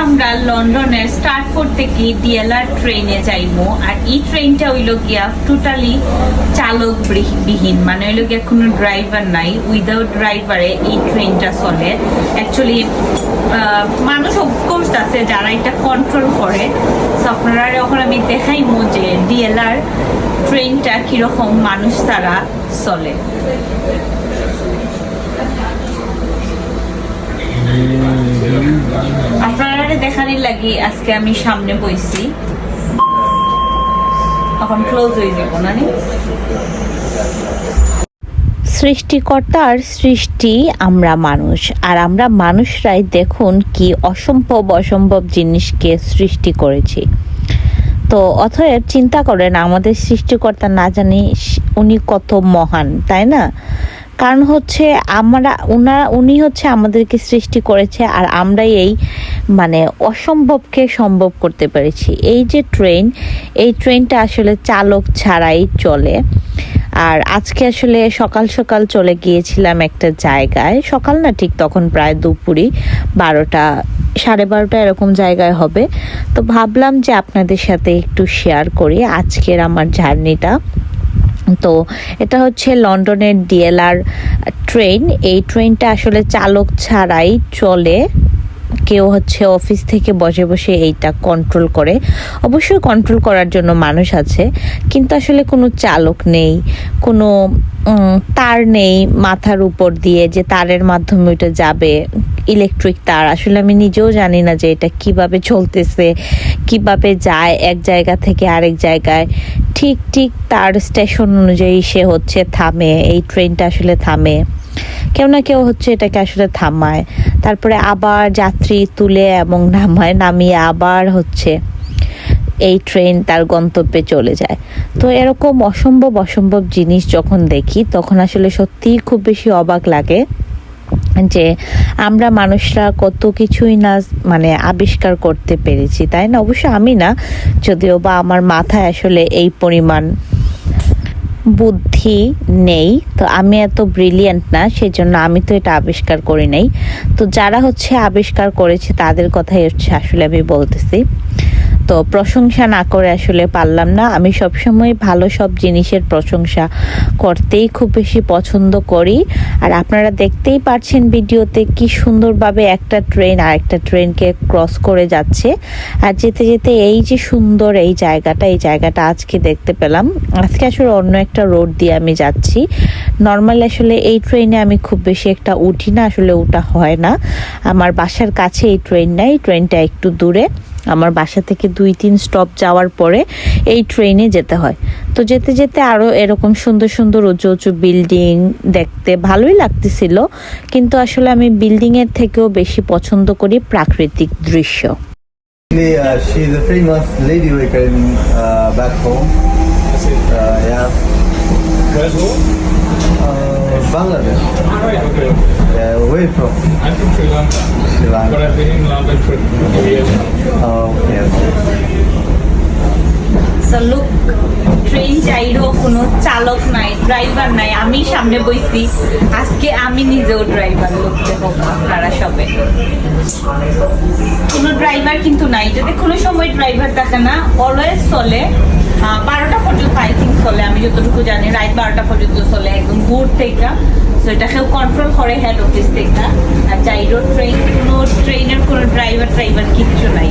আমরা লন্ডনের স্টার্টফোর্ড থেকে ডিএলআর ট্রেনে যাইবো। আর এই ট্রেনটা হইল গিয়া টোটালি চালক বিহীন, মানে হইল গিয়া কোনো ড্রাইভার নাই। উইদাউট ড্রাইভারে এই ট্রেনটা চলে। অ্যাকচুয়ালি মানুষ অফকোর্স আছে যারা এটা কন্ট্রোল করে। তো আপনারা এখন আমি দেখাইমো যে ডিএলআর ট্রেনটা কিরকম মানুষ ছাড়া চলে। আপনারা দেখানোর লাগি আজকে আমি সামনে বইছি, এখন ক্লোজ হয়ে যাব না। সৃষ্টিকর্তার সৃষ্টি আমরা মানুষ, আর আমরা মানুষরাই দেখুন কি অসম্ভব জিনিসকে সৃষ্টি করেছি। তো অতএব চিন্তা করেন আমাদের সৃষ্টিকর্তা না জানি উনি কত মহান, তাই না? কারণ হচ্ছে উনি হচ্ছে আমাদেরকে সৃষ্টি করেছে, আর আমরাই এই মানে অসম্ভবকে সম্ভব করতে পেরেছি। এই যে এই ট্রেনটা আসলে চালক ছাড়াই চলে। আর আজকে আসলে সকাল সকাল চলে গিয়েছিলাম একটা জায়গায়, সকাল না ঠিক তখন প্রায় দুপুরই 12টা 12:30 এরকম জায়গায় হবে। তো ভাবলাম যে আপনাদের সাথে একটু শেয়ার করি আজকের আমার জার্নিটা। তো এটা হচ্ছে লন্ডনের ডিএলআর ট্রেন। এই ট্রেনটা আসলে চালক ছাড়াই চলে। কেউ হচ্ছে অফিস থেকে বসে বসে এইটা কন্ট্রোল করে। অবশ্যই কন্ট্রোল করার জন্য মানুষ আছে, কিন্তু আসলে কোনো চালক নেই, কোনো তার নেই মাথার উপর দিয়ে যে তারের মাধ্যমে ওইটা যাবে। ইলেকট্রিক তার, আসলে আমি নিজেও জানি না যে এটা কিভাবে চলতেছে, কিভাবে যায় এক জায়গা থেকে আরেক জায়গায়। ঠিক তার স্টেশন অনুযায়ী সে হচ্ছে থামে, এই ট্রেনটা আসলে থামে। কেউ না কেউ হচ্ছে এটাকে আসলে থামায়, তারপরে আবার যাত্রী তুলে এবং নামিয়ে আবার হচ্ছে এই ট্রেন তার গন্তব্যে চলে যায়। তো এরকম অসম্ভব জিনিস যখন দেখি তখন আসলে সত্যিই খুব বেশি অবাক লাগে যে আমরা মানুষরা কত কিছুই না মানে আবিষ্কার করতে পেরেছি, তাই না? অবশ্য আমি না, যদিও বা আমার মাথায় আসলে এই পরিমাণ বুদ্ধি নেই, তো আমি এত ব্রিলিয়েন্ট না, সেজন্য আমি তো এটা আবিষ্কার করি নাই। তো যারা হচ্ছে আবিষ্কার করেছে তাদের কথাই হচ্ছে আসলে আমি বলতেছি। তো প্রশংসা না করে আসলে পারলাম না। আমি সবসময় ভালো সব জিনিসের প্রশংসা করতেই খুব বেশি পছন্দ করি। আর আপনারা দেখতেই পাচ্ছেন ভিডিওতে কি সুন্দরভাবে একটা ট্রেন আর একটা ট্রেনকে ক্রস করে যাচ্ছে। আর যেতে যেতে এই যে সুন্দর এই জায়গাটা আজকে দেখতে পেলাম। আজকে আসলে অন্য একটা রোড দিয়ে আমি যাচ্ছি। নর্মালি আসলে এই ট্রেনে আমি খুব বেশি একটা উঠি না, আসলে ওটা হয় না। আমার বাসার কাছে এই ট্রেন নাই, ট্রেনটা একটু দূরে। আমার বাসা থেকে 2-3 স্টপ যাওয়ার পরে এই ট্রেনে যেতে হয়। তো যেতে যেতে আরো এরকম সুন্দর উঁচু বিল্ডিং দেখতে ভালোই লাগতেছিল, কিন্তু আসলে আমি বিল্ডিং এর থেকেও বেশি পছন্দ করি প্রাকৃতিক দৃশ্য। She's a famous lady worker in back home. Yeah. Where's home? Bangladesh. Right, okay. Yeah, where you from? I'm from Sri Lanka. Sri Lanka. But I've been in London for a few years now. Oh, yes. So look, train যাইরও কোনো চালক নাই, driver নাই, আমি সামনে বইছি। আজকে আমি নিজেও ড্রাইভার। লোক দেখো আপনারা সবে, কোনো ড্রাইভার কিন্তু নাই। এটাতে কোনো সময় ড্রাইভার থাকে না, অলওয়েজ চলে। 12টা পর্যন্ত আই থিঙ্ক চলে, আমি যতটুকু জানি রাত 12টা পর্যন্ত চলে একদম ভোর থেকে। তো এটা কেউ কন্ট্রোল করে হেড অফিস থেকে। আর যাইরো ট্রেনের কোনো ড্রাইভার কিচ্ছু নাই।